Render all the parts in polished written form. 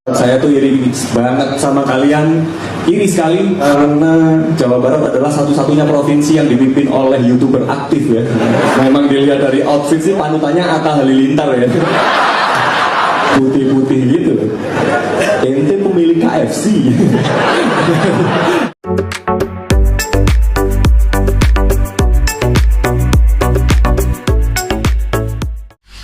Saya tuh iri banget sama kalian, iri sekali karena Jawa Barat adalah satu-satunya provinsi yang dipimpin oleh YouTuber aktif ya. Memang dilihat dari outfit sih panutannya Atta Halilintar ya. Putih-putih gitu. Ente pemilik KFC.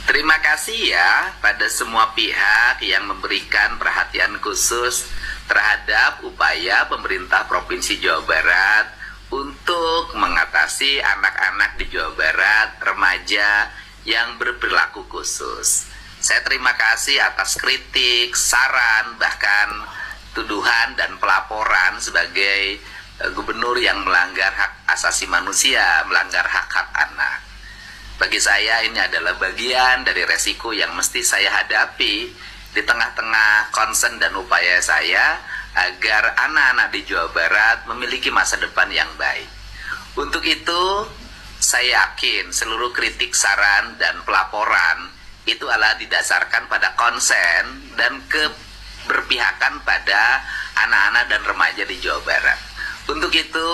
Terima kasih ya pada semua pihak yang memberikan perhatian khusus terhadap upaya pemerintah Provinsi Jawa Barat untuk mengatasi anak-anak di Jawa Barat, remaja yang berperilaku khusus. Saya terima kasih atas kritik, saran, bahkan tuduhan dan pelaporan sebagai gubernur yang melanggar hak asasi manusia, melanggar hak-hak anak. Bagi saya ini adalah bagian dari resiko yang mesti saya hadapi di tengah-tengah concern dan upaya saya agar anak-anak di Jawa Barat memiliki masa depan yang baik. Untuk itu, saya yakin seluruh kritik, saran, dan pelaporan itu adalah didasarkan pada konsen dan keberpihakan pada anak-anak dan remaja di Jawa Barat. Untuk itu,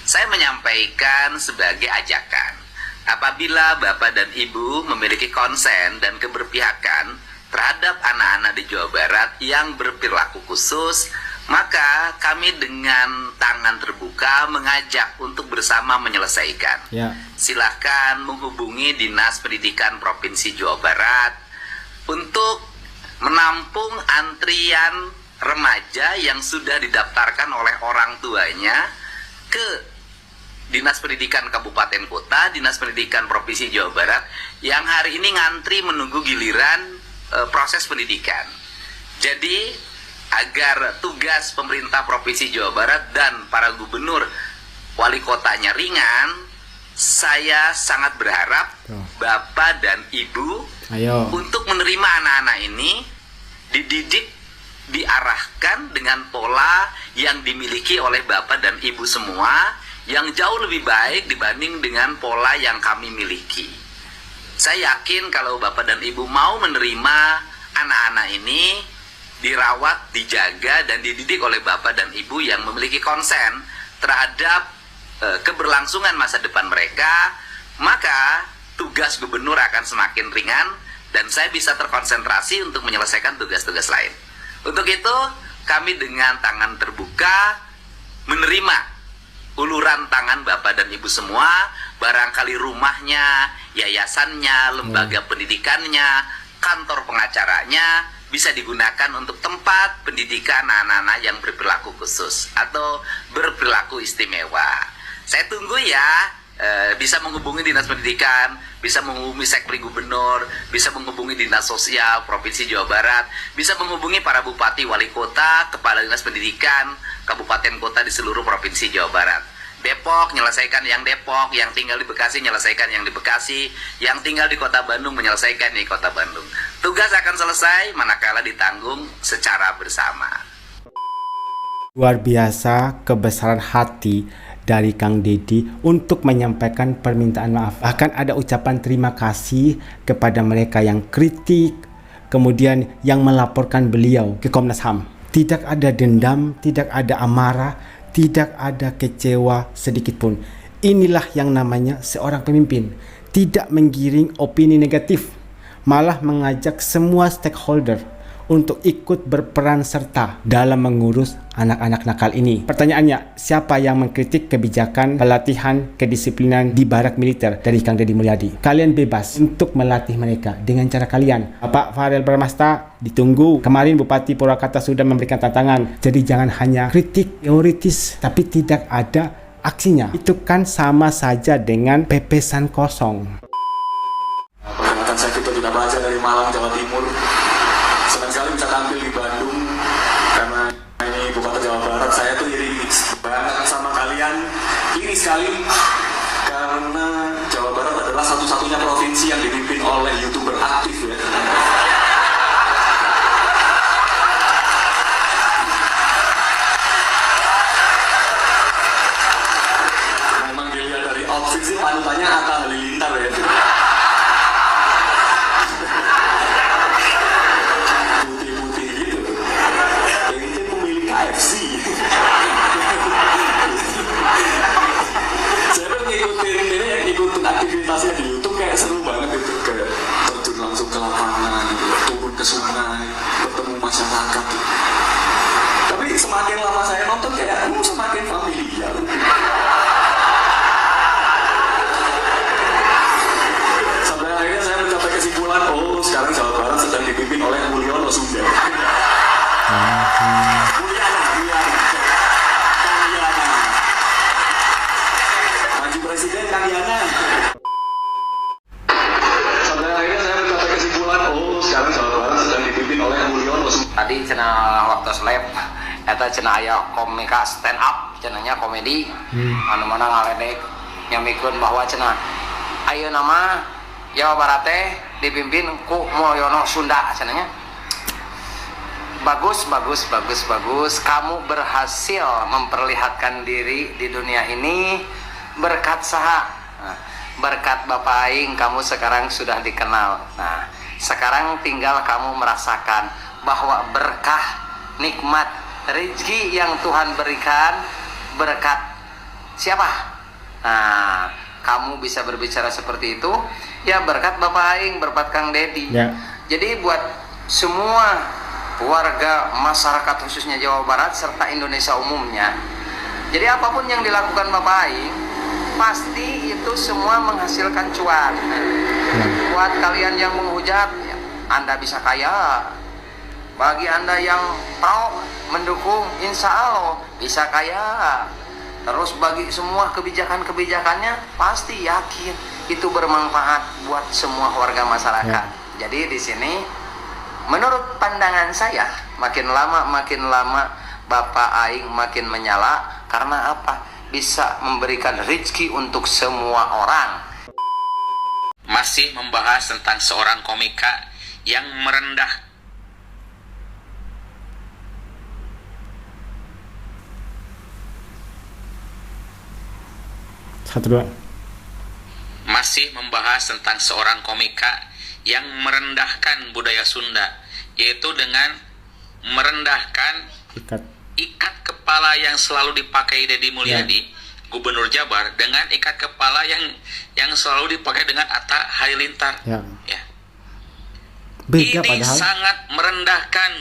saya menyampaikan sebagai ajakan. Apabila Bapak dan Ibu memiliki konsen dan keberpihakan terhadap anak-anak di Jawa Barat yang berperilaku khusus, maka kami dengan tangan terbuka mengajak untuk bersama menyelesaikan. Silahkan menghubungi Dinas Pendidikan Provinsi Jawa Barat untuk menampung antrian remaja yang sudah didaftarkan oleh orang tuanya ke Dinas Pendidikan Kabupaten Kota, Dinas Pendidikan Provinsi Jawa Barat yang hari ini ngantri menunggu giliran proses pendidikan. Jadi agar tugas pemerintah Provinsi Jawa Barat dan para gubernur wali kotanya ringan, saya sangat berharap Bapak dan Ibu untuk menerima anak-anak ini dididik, diarahkan dengan pola yang dimiliki oleh Bapak dan Ibu semua yang jauh lebih baik dibanding dengan pola yang kami miliki. Saya yakin kalau Bapak dan Ibu mau menerima anak-anak ini dirawat, dijaga, dan dididik oleh Bapak dan Ibu yang memiliki konsen terhadap keberlangsungan masa depan mereka, maka tugas gubernur akan semakin ringan dan saya bisa terkonsentrasi untuk menyelesaikan tugas-tugas lain. Untuk itu, kami dengan tangan terbuka menerima uluran tangan Bapak dan Ibu semua, barangkali rumahnya, yayasannya, lembaga pendidikannya, kantor pengacaranya bisa digunakan untuk tempat pendidikan anak-anak yang berperilaku khusus atau berperilaku istimewa. Saya tunggu ya, bisa menghubungi Dinas Pendidikan, bisa menghubungi Sekpri Gubernur, bisa menghubungi Dinas Sosial Provinsi Jawa Barat, bisa menghubungi para bupati, wali kota, kepala Dinas Pendidikan, kabupaten kota di seluruh Provinsi Jawa Barat. Depok, menyelesaikan yang Depok, yang tinggal di Bekasi, menyelesaikan yang di Bekasi, yang tinggal di Kota Bandung, menyelesaikan di Kota Bandung. Tugas akan selesai manakala ditanggung secara bersama. Luar biasa kebesaran hati dari Kang Deddy untuk menyampaikan permintaan maaf. Bahkan ada ucapan terima kasih kepada mereka yang kritik, kemudian yang melaporkan beliau ke Komnas HAM. Tidak ada dendam, tidak ada amarah, tidak ada kecewa sedikit pun. Inilah yang namanya seorang pemimpin. Tidak menggiring opini negatif, malah mengajak semua stakeholder untuk ikut berperan serta dalam mengurus anak-anak nakal ini. Pertanyaannya, siapa yang mengkritik kebijakan pelatihan kedisiplinan di barak militer dari Kang Deddy Mulyadi? Kalian bebas untuk melatih mereka dengan cara kalian. Bapak Farel Bramasta, ditunggu. Kemarin Bupati Purwakarta sudah memberikan tantangan. Jadi jangan hanya kritik teoritis, tapi tidak ada aksinya. Itu kan sama saja dengan pepesan kosong. Perkenalkan, saya Vito Dina Baja dari Malang, Jawa Timur. Senang sekali bisa tampil di Bandung karena ini ibu kota Jawa Barat. Saya tuh iri banget sama kalian, iri sekali karena Jawa Barat adalah satu-satunya provinsi yang dipimpin oleh YouTuber aktif ya. Memang dilihat dari outfit sih panutannya Atta Halilintar ya. Putih-putih gitu. langsung ke lapangan, turun ke sungai, bertemu masyarakat. Tapi semakin lama saya nonton kayak semakin familiar. Sampai akhirnya saya mencapai kesimpulan, sekarang Jawa Barat sedang dipimpin oleh Mulyono Sunda. Maju presiden Kang Yana. Sampai akhirnya saya mencapai kesimpulan, sekarang Jawa Barat sedang dipimpin oleh Mulyono Sunda. Tadi cenah waktu slap eta cenah aya komika stand up cenahnya komedi anu mana ngaledek nyamikeun bahwa cenah ayeuna mah Jawa Barat teh dipimpin ku Mulyono Sunda cenahnya. Bagus kamu berhasil memperlihatkan diri di dunia ini berkat saha? Berkat Bapak Aing kamu sekarang sudah dikenal. Nah, sekarang tinggal kamu merasakan bahwa berkah, nikmat, rezeki yang Tuhan berikan berkat siapa? Nah, kamu bisa berbicara seperti itu ya berkat Bapak Aing, berkat Kang Dedi. Ya. Jadi buat semua warga masyarakat khususnya Jawa Barat serta Indonesia umumnya, jadi apapun yang dilakukan Bapak Aing pasti itu semua menghasilkan cuan. Buat kalian yang menghujat ya, Anda bisa kaya. Bagi Anda yang pro mendukung, insya Allah bisa kaya. Terus bagi semua kebijakan-kebijakannya pasti yakin itu bermanfaat buat semua warga masyarakat. Jadi di sini menurut pandangan saya makin lama Bapak Aing makin menyala. Karena apa? Bisa memberikan rezeki untuk semua orang. Masih membahas tentang seorang komika yang merendah masih membahas tentang seorang komika yang merendahkan budaya Sunda, yaitu dengan merendahkan ikat kepala yang selalu dipakai Deddy Mulyadi, Gubernur Jabar, dengan ikat kepala yang selalu dipakai dengan Atta Halilintar. Ya. Beda, ini padahal sangat merendahkan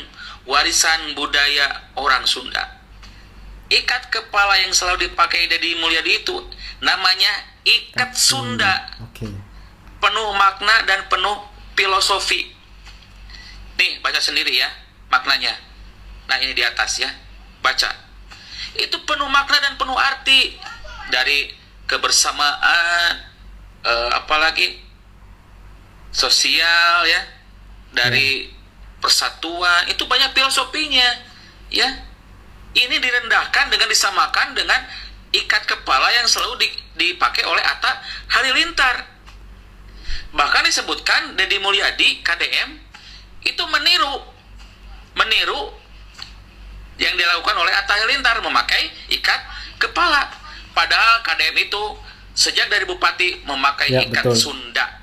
warisan budaya orang Sunda. Ikat kepala yang selalu dipakai Deddy Mulyadi itu namanya ikat Sunda. Penuh makna dan penuh filosofi. Nih, baca sendiri ya maknanya. Nah, ini di atas ya. Baca. Itu penuh makna dan penuh arti. Dari kebersamaan, apalagi sosial ya. Dari persatuan, itu banyak filosofinya ya. Ini direndahkan dengan disamakan dengan ikat kepala yang selalu dipakai oleh Atta Halilintar. Bahkan disebutkan Deddy Mulyadi KDM itu meniru yang dilakukan oleh Atta Halilintar, memakai ikat kepala. Padahal KDM itu sejak dari bupati memakai ikat betul. Sunda.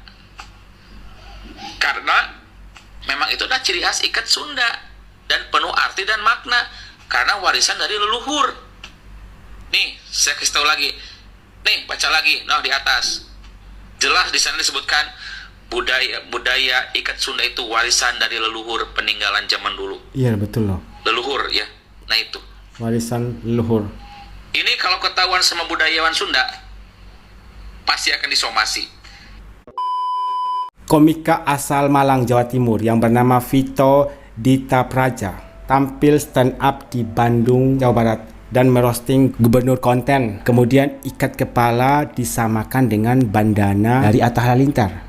Karena memang itu adalah ciri khas ikat Sunda dan penuh arti dan makna karena warisan dari leluhur. Nih, saya kasih tahu lagi. Nih, baca lagi. Nah, di atas. Jelas di sana disebutkan budaya ikat Sunda itu warisan dari leluhur peninggalan zaman dulu. Iya, betul loh. Leluhur ya. Nah, itu. Warisan leluhur. Ini kalau ketahuan sama budayawan Sunda pasti akan disomasi. Komika asal Malang, Jawa Timur yang bernama Vito Dita Praja tampil stand up di Bandung, Jawa Barat dan merosting gubernur konten. Kemudian ikat kepala disamakan dengan bandana dari Atta Halilintar.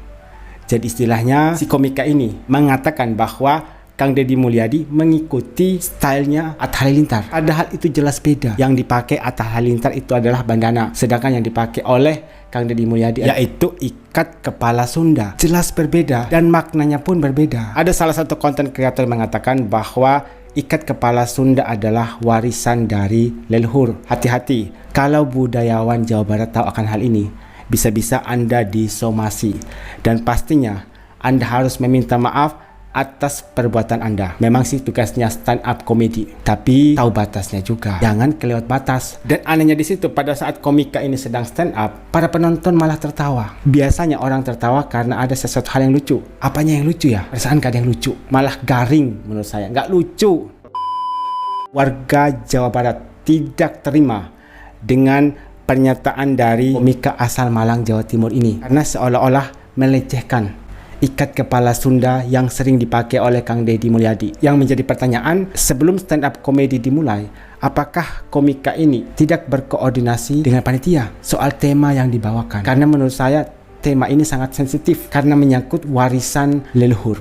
Jadi istilahnya si komika ini mengatakan bahwa Kang Deddy Mulyadi mengikuti stylenya Atta Halilintar. Padahal itu jelas beda. Yang dipakai Atta Halilintar itu adalah bandana, sedangkan yang dipakai oleh Kang Deddy Mulyadi yaitu ikat kepala Sunda. Jelas berbeda dan maknanya pun berbeda. Ada salah satu konten kreator mengatakan bahwa ikat kepala Sunda adalah warisan dari leluhur. Hati-hati, kalau budayawan Jawa Barat tahu akan hal ini, bisa-bisa Anda disomasi. Dan pastinya Anda harus meminta maaf atas perbuatan Anda. Memang sih tugasnya stand up comedy, tapi tahu batasnya juga. Jangan kelewat batas. Dan anehnya di situ, pada saat komika ini sedang stand up, para penonton malah tertawa. Biasanya orang tertawa karena ada sesuatu hal yang lucu. Apanya yang lucu ya? Perasaan gak ada yang lucu. Malah garing menurut saya. Gak lucu. Warga Jawa Barat tidak terima dengan pernyataan dari komika asal Malang, Jawa Timur ini. Karena seolah-olah melecehkan ikat kepala Sunda yang sering dipakai oleh Kang Deddy Mulyadi. Yang menjadi pertanyaan, sebelum stand up komedi dimulai, apakah komika ini tidak berkoordinasi dengan panitia soal tema yang dibawakan? Karena menurut saya tema ini sangat sensitif karena menyangkut warisan leluhur.